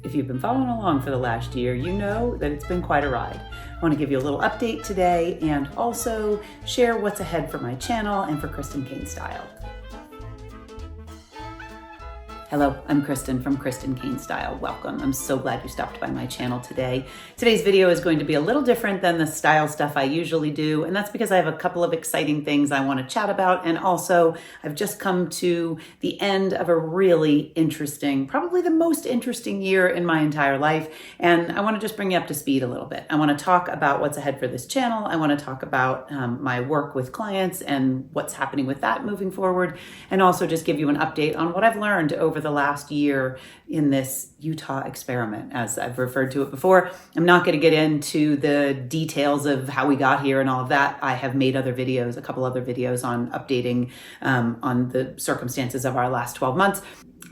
If you've been following along for the last year, you know that it's been quite a ride. I want to give you a little update today and also share what's ahead for my channel and for Kristen Cain Style. Hello, I'm Kristen from Kristen Cain Style. Welcome. I'm so glad you stopped by my channel today. Today's video is going to be a little different than the style stuff I usually do, and that's because I have a couple of exciting things I want to chat about, and also I've just come to the end of a really interesting, probably the most interesting year in my entire life, and I want to just bring you up to speed a little bit. I want to talk about what's ahead for this channel. I want to talk about my work with clients and what's happening with that moving forward, and also just give you an update on what I've learned over the last year in this Utah experiment, as I've referred to it before. I'm not going to get into the details of how we got here and all of that. I have made other videos, a couple other videos on updating on the circumstances of our last 12 months.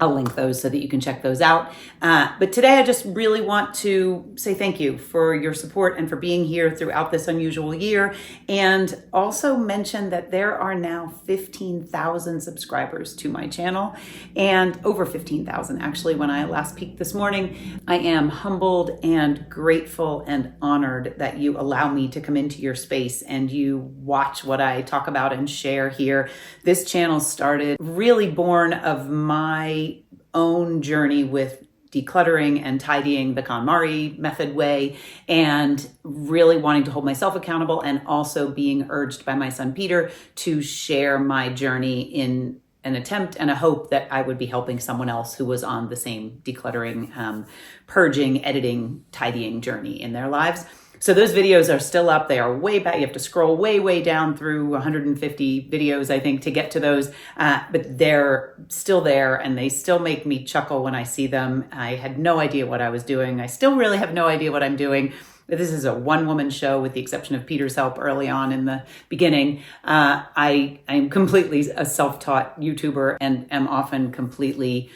I'll link those so that you can check those out. But today I just really want to say thank you for your support and for being here throughout this unusual year. And also mention that there are now 15,000 subscribers to my channel, and over 15,000 actually when I last peeked this morning. I am humbled and grateful and honored that you allow me to come into your space and you watch what I talk about and share here. This channel started really born of my own journey with decluttering and tidying the KonMari method way, and really wanting to hold myself accountable, and also being urged by my son Peter to share my journey in an attempt and a hope that I would be helping someone else who was on the same decluttering, purging, editing, tidying journey in their lives. So those videos are still up. They are way back. You have to scroll way down through 150 videos, I think, to get to those. But they're still there, and they still make me chuckle when I see them. I had no idea what I was doing. I still really have no idea what I'm doing. This is a one-woman show with the exception of Peter's help early on in the beginning. I am completely a self-taught YouTuber and am often completely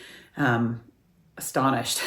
astonished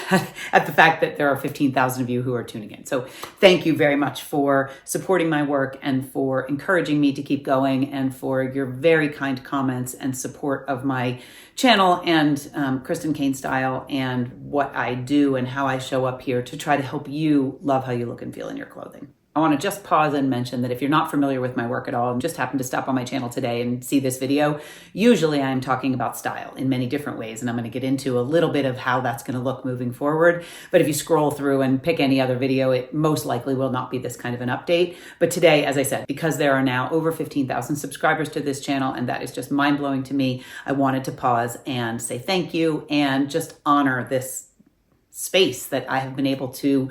at the fact that there are 15,000 of you who are tuning in. So thank you very much for supporting my work and for encouraging me to keep going, and for your very kind comments and support of my channel and Kristen Cain Style and what I do and how I show up here to try to help you love how you look and feel in your clothing. I want to just pause and mention that if you're not familiar with my work at all and just happen to stop on my channel today and see this video, usually I'm talking about style in many different ways, and I'm going to get into a little bit of how that's going to look moving forward. But if you scroll through and pick any other video, it most likely will not be this kind of an update. But today, as I said, because there are now over 15,000 subscribers to this channel, and that is just mind-blowing to me, I wanted to pause and say thank you and just honor this space that I have been able to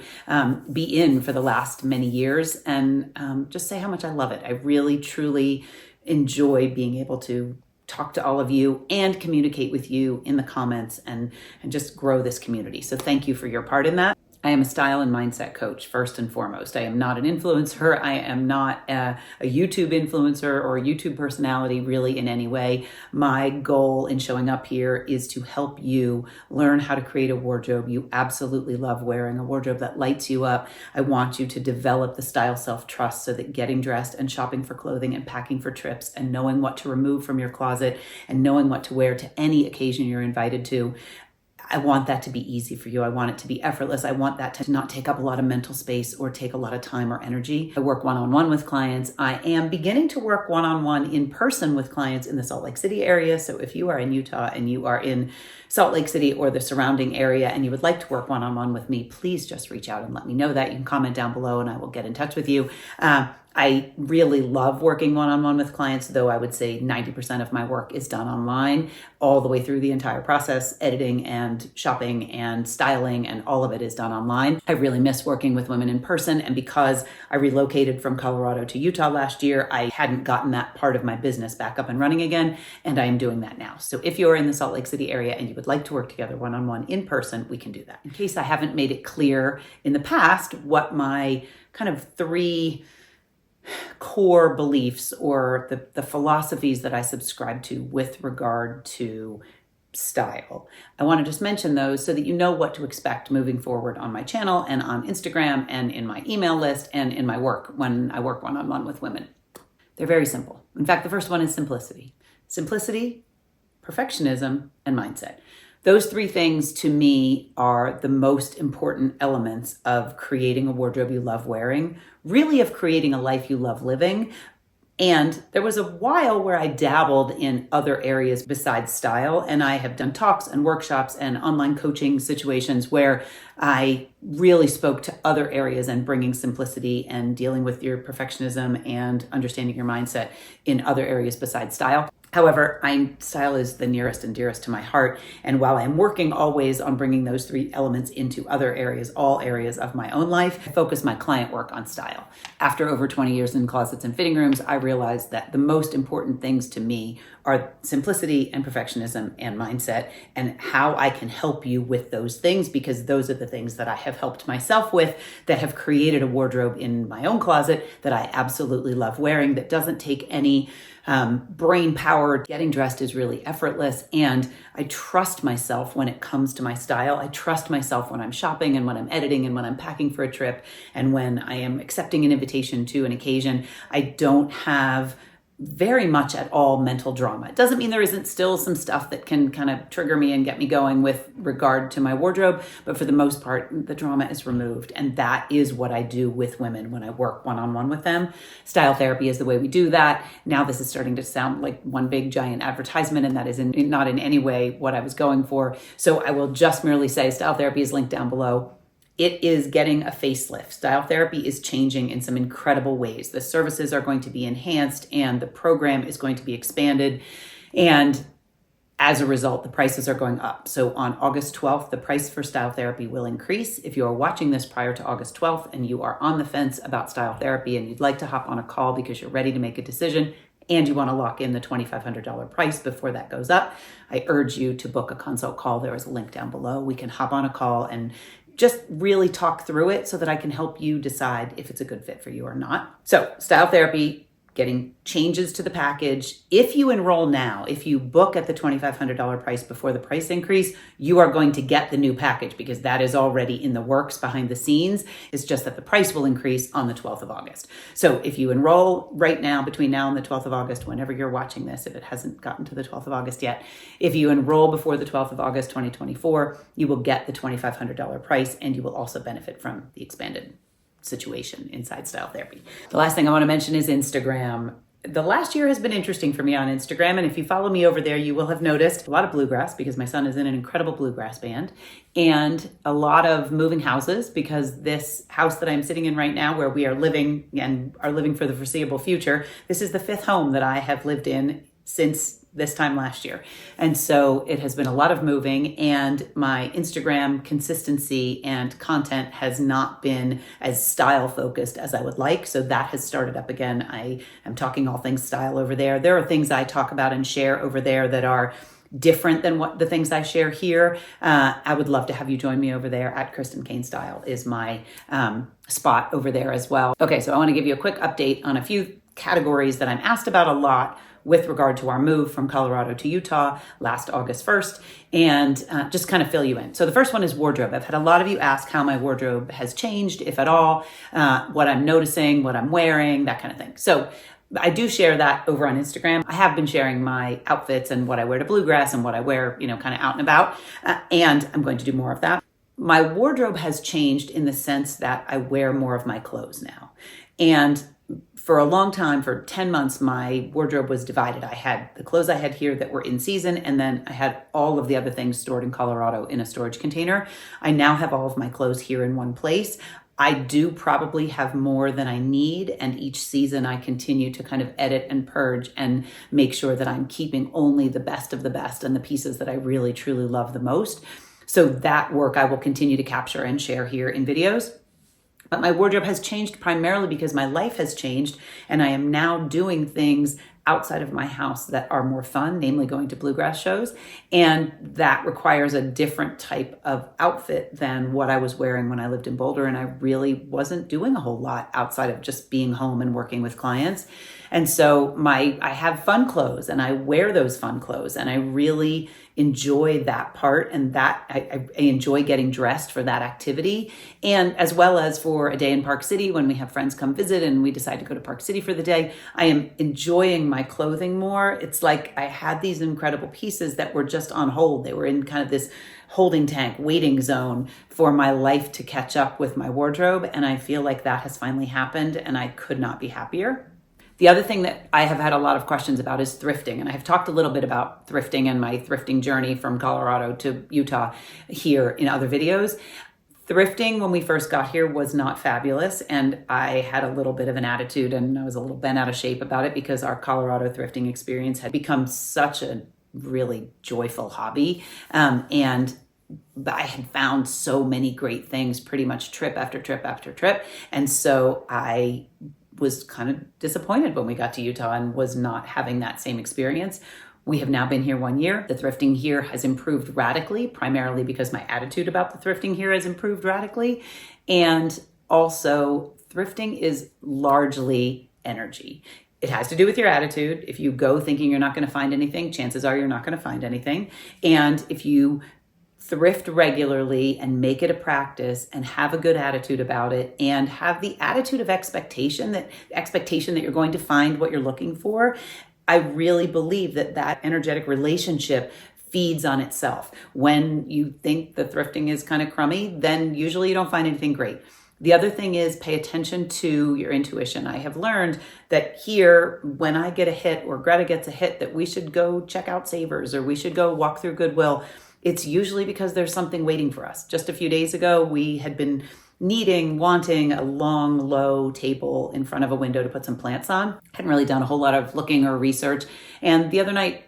be in for the last many years, and just say how much I love it. I really, truly enjoy being able to talk to all of you and communicate with you in the comments and just grow this community. So thank you for your part in that. I am a style and mindset coach, first and foremost. I am not an influencer. I am not a YouTube influencer or a YouTube personality really in any way. My goal in showing up here is to help you learn how to create a wardrobe you absolutely love wearing, a wardrobe that lights you up. I want you to develop the style self-trust so that getting dressed and shopping for clothing and packing for trips and knowing what to remove from your closet and knowing what to wear to any occasion you're invited to, I want that to be easy for you. I want it to be effortless. I want that to not take up a lot of mental space or take a lot of time or energy. I work one-on-one with clients. I am beginning to work one-on-one in person with clients in the Salt Lake City area. So if you are in Utah and you are in Salt Lake City or the surrounding area and you would like to work one-on-one with me, please just reach out and let me know that. You can comment down below and I will get in touch with you. I really love working one-on-one with clients, though I would say 90% of my work is done online all the way through the entire process. Editing and shopping and styling and all of it is done online. I really miss working with women in person, and because I relocated from Colorado to Utah last year, I hadn't gotten that part of my business back up and running again, and I am doing that now. So if you're in the Salt Lake City area and you would like to work together one-on-one in person, we can do that. In case I haven't made it clear in the past what my kind of three core beliefs or the philosophies that I subscribe to with regard to style. I want to just mention those so that you know what to expect moving forward on my channel and on Instagram and in my email list and in my work when I work one-on-one with women. They're very simple. In fact, the first one is simplicity. Simplicity, perfectionism, and mindset. Those three things to me are the most important elements of creating a wardrobe you love wearing, really of creating a life you love living. And there was a while where I dabbled in other areas besides style, and I have done talks and workshops and online coaching situations where I really spoke to other areas and bringing simplicity and dealing with your perfectionism and understanding your mindset in other areas besides style. However, style is the nearest and dearest to my heart. And while I'm working always on bringing those three elements into other areas, all areas of my own life, I focus my client work on style. After over 20 years in closets and fitting rooms, I realized that the most important things to me are simplicity and perfectionism and mindset, and how I can help you with those things, because those are the things that I have helped myself with, that have created a wardrobe in my own closet that I absolutely love wearing, that doesn't take any brain power. Getting dressed is really effortless, and I trust myself when it comes to my style. I trust myself when I'm shopping and when I'm editing and when I'm packing for a trip and when I am accepting an invitation to an occasion. I don't have very much at all mental drama. It doesn't mean there isn't still some stuff that can kind of trigger me and get me going with regard to my wardrobe, but for the most part, the drama is removed. And that is what I do with women when I work one-on-one with them. Style therapy is the way we do that. Now this is starting to sound like one big giant advertisement, and that is not in any way what I was going for. So I will just merely say style therapy is linked down below. It is getting a facelift. Style therapy is changing in some incredible ways. The services are going to be enhanced and the program is going to be expanded. And as a result, the prices are going up. So on August 12th, the price for style therapy will increase. If you are watching this prior to August 12th and you are on the fence about style therapy and you'd like to hop on a call because you're ready to make a decision and you want to lock in the $2,500 price before that goes up, I urge you to book a consult call. There is a link down below. We can hop on a call and just really talk through it so that I can help you decide if it's a good fit for you or not. So style therapy, getting changes to the package. If you enroll now, if you book at the $2,500 price before the price increase, you are going to get the new package because that is already in the works behind the scenes. It's just that the price will increase on the 12th of August. So if you enroll right now, between now and the 12th of August, whenever you're watching this, if it hasn't gotten to the 12th of August yet, if you enroll before the 12th of August, 2024, you will get the $2,500 price and you will also benefit from the expanded situation inside style therapy. The last thing I want to mention is Instagram. The last year has been interesting for me on Instagram, and if you follow me over there, you will have noticed a lot of bluegrass because my son is in an incredible bluegrass band, and a lot of moving houses because this house that I'm sitting in right now, where we are living and are living for the foreseeable future, this is the 5th home that I have lived in since this time last year. And so it has been a lot of moving, and my Instagram consistency and content has not been as style focused as I would like. So that has started up again. I am talking all things style over there. There are things I talk about and share over there that are different than what the things I share here. I would love to have you join me over there at Kristen Cain Style is my spot over there as well. Okay, so I want to give you a quick update on a few categories that I'm asked about a lot with regard to our move from Colorado to Utah last August 1st, and just kind of fill you in. So the first one is wardrobe. I've had a lot of you ask how my wardrobe has changed, if at all, what I'm noticing, what I'm wearing, that kind of thing. So I do share that over on Instagram. I have been sharing my outfits and what I wear to bluegrass and what I wear, kind of out and about, and I'm going to do more of that. My wardrobe has changed in the sense that I wear more of my clothes now. And for a long time, for 10 months, my wardrobe was divided. I had the clothes I had here that were in season, and then I had all of the other things stored in Colorado in a storage container. I now have all of my clothes here in one place. I do probably have more than I need, and each season I continue to kind of edit and purge and make sure that I'm keeping only the best of the best and the pieces that I really, truly love the most. So that work I will continue to capture and share here in videos. But my wardrobe has changed primarily because my life has changed, and I am now doing things outside of my house that are more fun, namely going to bluegrass shows. And that requires a different type of outfit than what I was wearing when I lived in Boulder. And I really wasn't doing a whole lot outside of just being home and working with clients. And so I have fun clothes and I wear those fun clothes, and I really enjoy that part, and that I enjoy getting dressed for that activity. And as well as for a day in Park City when we have friends come visit and we decide to go to Park City for the day, I am enjoying my clothing more. It's like I had these incredible pieces that were just on hold. They were in kind of this holding tank, waiting zone for my life to catch up with my wardrobe. And I feel like that has finally happened, and I could not be happier. The other thing that I have had a lot of questions about is thrifting. And I have talked a little bit about thrifting and my thrifting journey from Colorado to Utah here in other videos. Thrifting when we first got here was not fabulous, and I had a little bit of an attitude, and I was a little bent out of shape about it because our Colorado thrifting experience had become such a really joyful hobby. And I had found so many great things pretty much trip after trip after trip. And so I was kind of disappointed when we got to Utah and was not having that same experience. We have now been here 1 year. The thrifting here has improved radically, primarily because my attitude about the thrifting here has improved radically. And also, thrifting is largely energy. It has to do with your attitude. If you go thinking you're not going to find anything, chances are you're not going to find anything. And if you thrift regularly and make it a practice and have a good attitude about it and have the attitude of expectation that you're going to find what you're looking for, I really believe that energetic relationship feeds on itself. When you think the thrifting is kind of crummy, then usually you don't find anything great. The other thing is pay attention to your intuition. I have learned that here, when I get a hit or Greta gets a hit, that we should go check out Savers or we should go walk through Goodwill. It's usually because there's something waiting for us. Just a few days ago, we had been wanting a long, low table in front of a window to put some plants on. Hadn't really done a whole lot of looking or research. And the other night,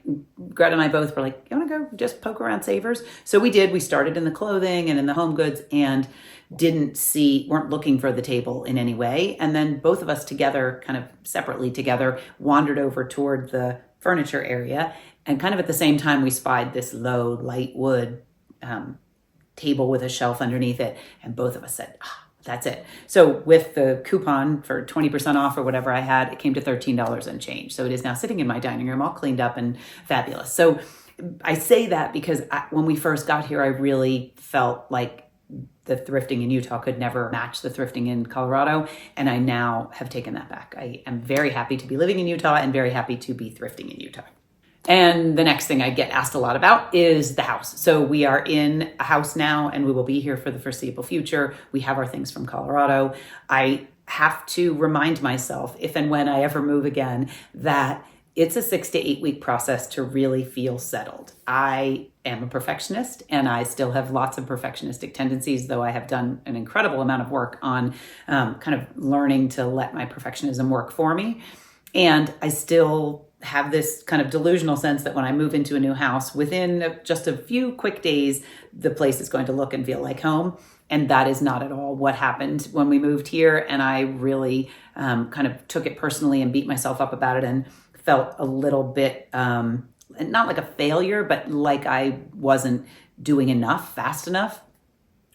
Greta and I both were like, you want to go just poke around Savers? So we did. We started in the clothing and in the home goods and weren't looking for the table in any way. And then both of us together, kind of separately together, wandered over toward the furniture area. And kind of at the same time, we spied this low, light wood table with a shelf underneath it. And both of us said, that's it. So with the coupon for 20% off or whatever I had, it came to $13 and change. So it is now sitting in my dining room, all cleaned up and fabulous. So I say that because when we first got here, I really felt like the thrifting in Utah could never match the thrifting in Colorado. And I now have taken that back. I am very happy to be living in Utah and very happy to be thrifting in Utah. And the next thing I get asked a lot about is the house. So we are in a house now and we will be here for the foreseeable future. We have our things from Colorado. I have to remind myself, if and when I ever move again, that it's a 6 to 8 week process to really feel settled. I am a perfectionist and I still have lots of perfectionistic tendencies, though I have done an incredible amount of work on kind of learning to let my perfectionism work for me. And I still have this kind of delusional sense that when I move into a new house, within just a few quick days, the place is going to look and feel like home. And that is not at all what happened when we moved here. And I really kind of took it personally and beat myself up about it and felt a little bit, not like a failure, but like I wasn't doing enough fast enough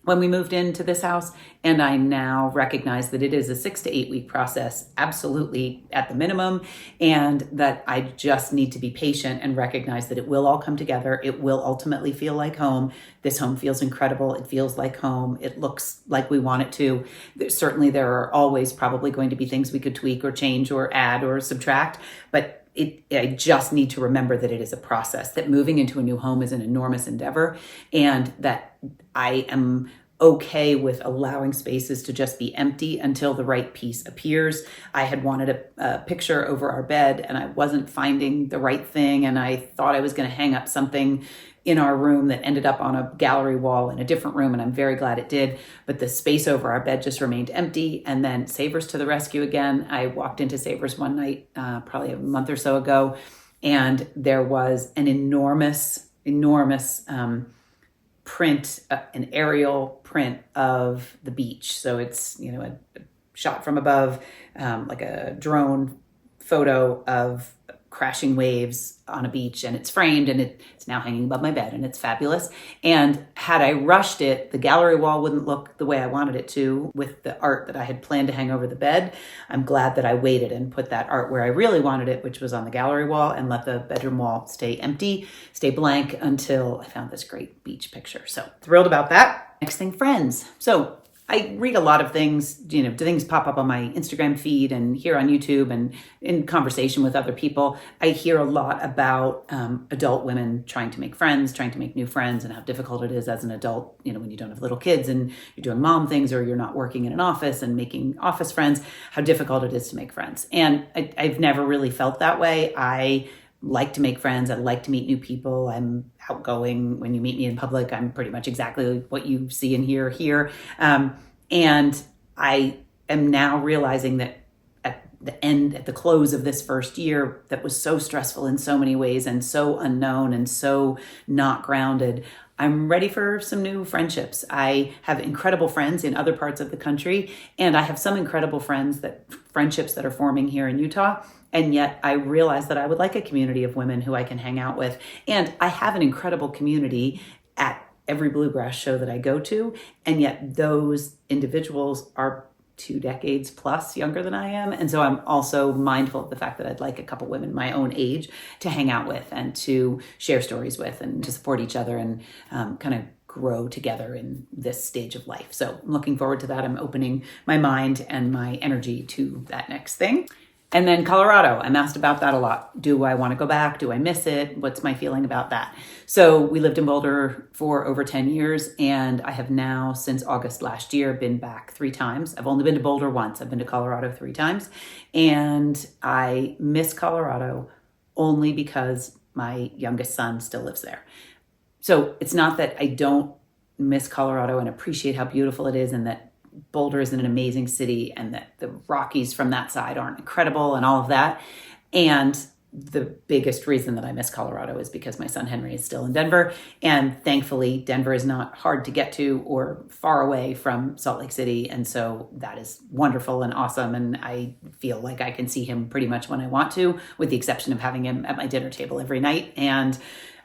when we moved into this house. And I now recognize that it is a 6 to 8 week process, absolutely at the minimum, and that I just need to be patient and recognize that it will all come together. It will ultimately feel like home. This home feels incredible. It feels like home. It looks like we want it to. Certainly there are always probably going to be things we could tweak or change or add or subtract, but I just need to remember that it is a process, that moving into a new home is an enormous endeavor, and that I am okay with allowing spaces to just be empty until the right piece appears. I had wanted a picture over our bed and I wasn't finding the right thing, and I thought I was going to hang up something in our room that ended up on a gallery wall in a different room, and I'm very glad it did. But the space over our bed just remained empty. And then Savers to the rescue again. I walked into Savers one night, probably a month or so ago, and there was an enormous print, an aerial print of the beach. So it's, a shot from above, like a drone photo of crashing waves on a beach, and it's framed and it's now hanging above my bed and it's fabulous. And had I rushed it, the gallery wall wouldn't look the way I wanted it to with the art that I had planned to hang over the bed. I'm glad that I waited and put that art where I really wanted it, which was on the gallery wall, and let the bedroom wall stay empty, stay blank until I found this great beach picture. So thrilled about that. Next thing, friends. So I read a lot of things, things pop up on my Instagram feed and here on YouTube and in conversation with other people. I hear a lot about adult women trying to make friends, trying to make new friends, and how difficult it is as an adult, when you don't have little kids and you're doing mom things, or you're not working in an office and making office friends, how difficult it is to make friends. And I've never really felt that way. I like to make friends. I like to meet new people. I'm outgoing. When you meet me in public, I'm pretty much exactly what you see and hear here. And I am now realizing that at the close of this first year that was so stressful in so many ways and so unknown and so not grounded, I'm ready for some new friendships. I have incredible friends in other parts of the country, and I have some incredible friendships that are forming here in Utah. And yet I realized that I would like a community of women who I can hang out with. And I have an incredible community at every bluegrass show that I go to. And yet those individuals are 2 decades plus younger than I am. And so I'm also mindful of the fact that I'd like a couple women my own age to hang out with and to share stories with and to support each other and kind of grow together in this stage of life. So I'm looking forward to that. I'm opening my mind and my energy to that next thing. And then Colorado, I'm asked about that a lot. Do I want to go back? Do I miss it? What's my feeling about that? So we lived in Boulder for over 10 years, and I have now, since August last year, been back 3 times. I've only been to Boulder once. I've been to Colorado 3 times, and I miss Colorado only because my youngest son still lives there. So it's not that I don't miss Colorado and appreciate how beautiful it is, and that Boulder is an amazing city and that the Rockies from that side aren't incredible and all of that. And the biggest reason that I miss Colorado is because my son Henry is still in Denver. And thankfully, Denver is not hard to get to or far away from Salt Lake City. And so that is wonderful and awesome. And I feel like I can see him pretty much when I want to, with the exception of having him at my dinner table every night. And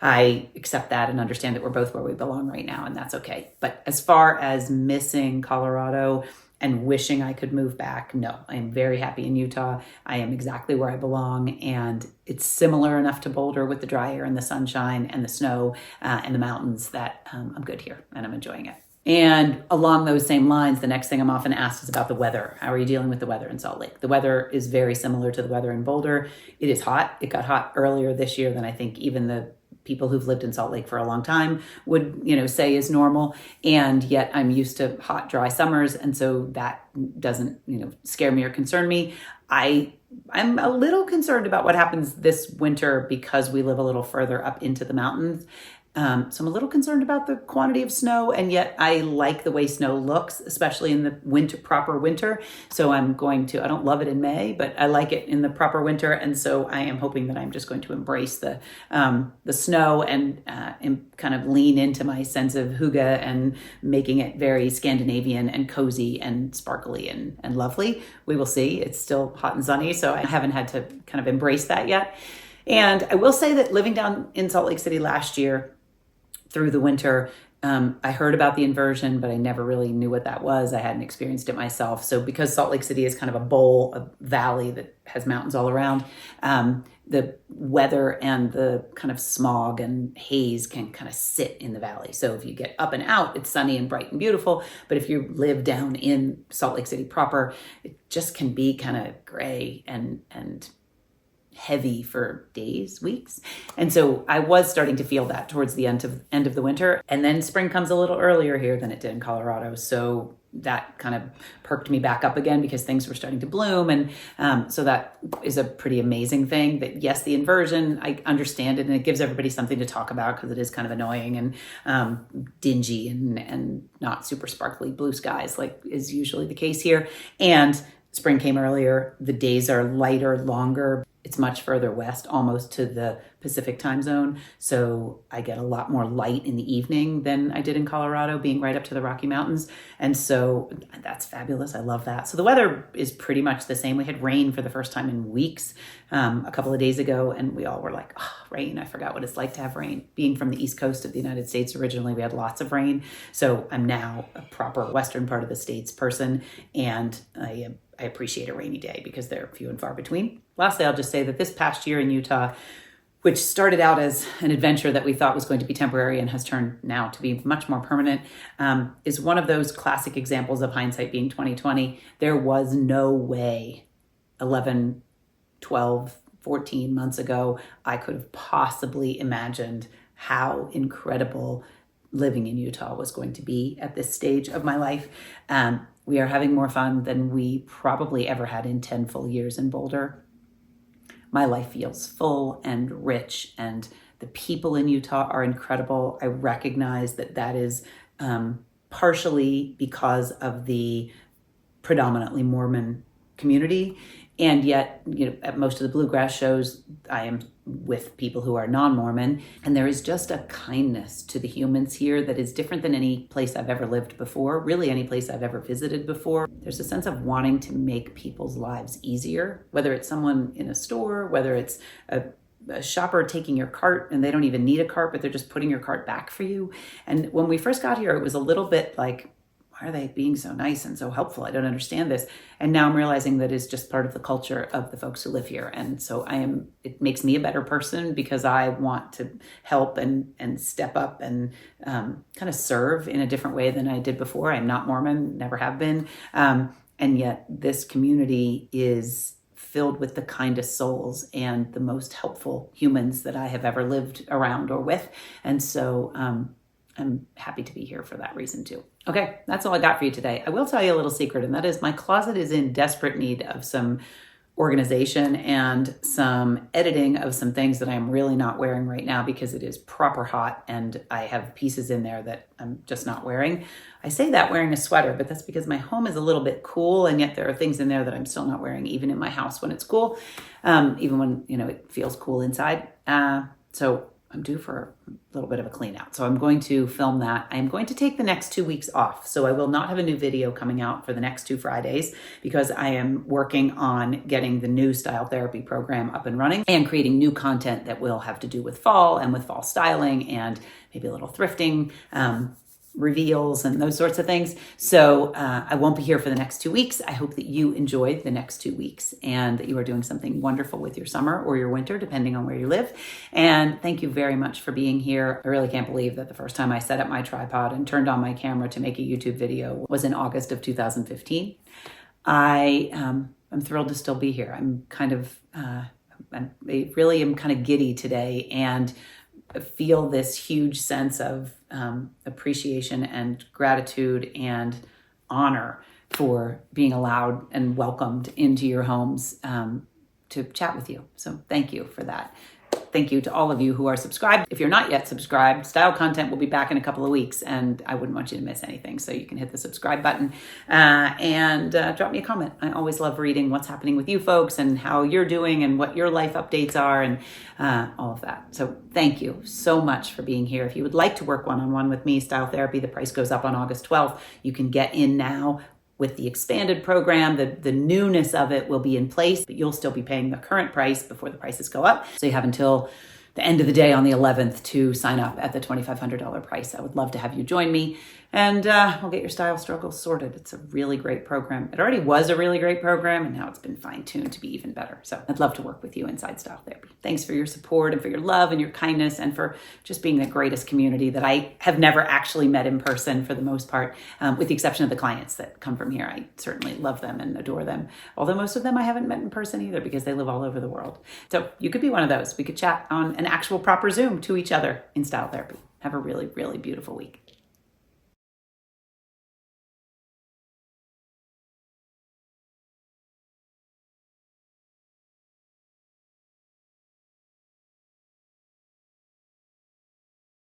I accept that and understand that we're both where we belong right now, and that's okay. But as far as missing Colorado and wishing I could move back, no, I'm very happy in Utah. I am exactly where I belong, and it's similar enough to Boulder with the dry air and the sunshine and the snow and the mountains that I'm good here and I'm enjoying it. And along those same lines, the next thing I'm often asked is about the weather. How are you dealing with the weather in Salt Lake? The weather is very similar to the weather in Boulder. It is hot. It got hot earlier this year than I think even the people who've lived in Salt Lake for a long time would, say is normal. And yet I'm used to hot, dry summers. And so that doesn't, scare me or concern me. I'm a little concerned about what happens this winter because we live a little further up into the mountains. So I'm a little concerned about the quantity of snow, and yet I like the way snow looks, especially in the proper winter. So I don't love it in May, but I like it in the proper winter. And so I am hoping that I'm just going to embrace the snow and kind of lean into my sense of hygge and making it very Scandinavian and cozy and sparkly and lovely. We will see. It's still hot and sunny, so I haven't had to kind of embrace that yet. And I will say that living down in Salt Lake City last year, through the winter, I heard about the inversion, but I never really knew what that was. I hadn't experienced it myself. So because Salt Lake City is kind of a valley that has mountains all around, the weather and the kind of smog and haze can kind of sit in the valley. So if you get up and out, it's sunny and bright and beautiful. But if you live down in Salt Lake City proper, it just can be kind of gray and heavy for days, weeks. And so I was starting to feel that towards the end of the winter. And then spring comes a little earlier here than it did in Colorado. So that kind of perked me back up again because things were starting to bloom. And so that is a pretty amazing thing that, yes, the inversion, I understand it, and it gives everybody something to talk about because it is kind of annoying and dingy and not super sparkly blue skies like is usually the case here. And spring came earlier. The days are lighter, longer. It's much further west, almost to the Pacific time zone. So I get a lot more light in the evening than I did in Colorado, being right up to the Rocky Mountains. And so that's fabulous. I love that. So the weather is pretty much the same. We had rain for the first time in weeks a couple of days ago, and we all were like, oh, rain. I forgot what it's like to have rain. Being from the East Coast of the United States, originally we had lots of rain. So I'm now a proper Western part of the States person, and I appreciate a rainy day because they're few and far between. Lastly, I'll just say that this past year in Utah, which started out as an adventure that we thought was going to be temporary and has turned now to be much more permanent, is one of those classic examples of hindsight being 2020. There was no way 11, 12, 14 months ago I could have possibly imagined how incredible living in Utah was going to be at this stage of my life. We are having more fun than we probably ever had in 10 full years in Boulder. My life feels full and rich, and the people in Utah are incredible. I recognize that that is partially because of the predominantly Mormon community. And yet, at most of the bluegrass shows, I am with people who are non-Mormon. And there is just a kindness to the humans here that is different than any place I've ever lived before, really any place I've ever visited before. There's a sense of wanting to make people's lives easier, whether it's someone in a store, whether it's a shopper taking your cart and they don't even need a cart, but they're just putting your cart back for you. And when we first got here, it was a little bit like, why are they being so nice and so helpful? I don't understand this. And now I'm realizing that it's just part of the culture of the folks who live here. And so it makes me a better person because I want to help and step up and kind of serve in a different way than I did before. I'm not Mormon, never have been. And yet this community is filled with the kindest souls and the most helpful humans that I have ever lived around or with. And so I'm happy to be here for that reason too. Okay, that's all I got for you today. I will tell you a little secret, and that is my closet is in desperate need of some organization and some editing of some things that I'm really not wearing right now because it is proper hot and I have pieces in there that I'm just not wearing. I say that wearing a sweater, but that's because my home is a little bit cool, and yet there are things in there that I'm still not wearing, even in my house when it's cool, even when it feels cool inside. So I'm due for a little bit of a clean out. So I'm going to film that. I'm going to take the next 2 weeks off. So I will not have a new video coming out for the next 2 Fridays because I am working on getting the new style therapy program up and running and creating new content that will have to do with fall and with fall styling and maybe a little thrifting, reveals and those sorts of things. So I won't be here for the next 2 weeks. I hope that you enjoyed the next 2 weeks and that you are doing something wonderful with your summer or your winter, depending on where you live. And thank you very much for being here. I really can't believe that the first time I set up my tripod and turned on my camera to make a YouTube video was in August of 2015. I'm thrilled to still be here. I'm kind of, I really am kind of giddy today and feel this huge sense of appreciation and gratitude and honor for being allowed and welcomed into your homes to chat with you. So thank you for that. Thank you to all of you who are subscribed. If you're not yet subscribed, style content will be back in a couple of weeks and I wouldn't want you to miss anything. So you can hit the subscribe button and drop me a comment. I always love reading what's happening with you folks and how you're doing and what your life updates are and all of that. So thank you so much for being here. If you would like to work one-on-one with me, Style Therapy, the price goes up on August 12th. You can get in now. With the expanded program, the newness of it will be in place, but you'll still be paying the current price before the prices go up. So you have until the end of the day on the 11th to sign up at the $2,500 price. I would love to have you join me and we'll get your style struggles sorted. It's a really great program. It already was a really great program and now it's been fine-tuned to be even better. So I'd love to work with you inside Style Therapy. Thanks for your support and for your love and your kindness and for just being the greatest community that I have never actually met in person for the most part, with the exception of the clients that come from here. I certainly love them and adore them. Although most of them I haven't met in person either because they live all over the world. So you could be one of those. We could chat on an actual proper Zoom to each other in Style Therapy. Have a really, really beautiful week.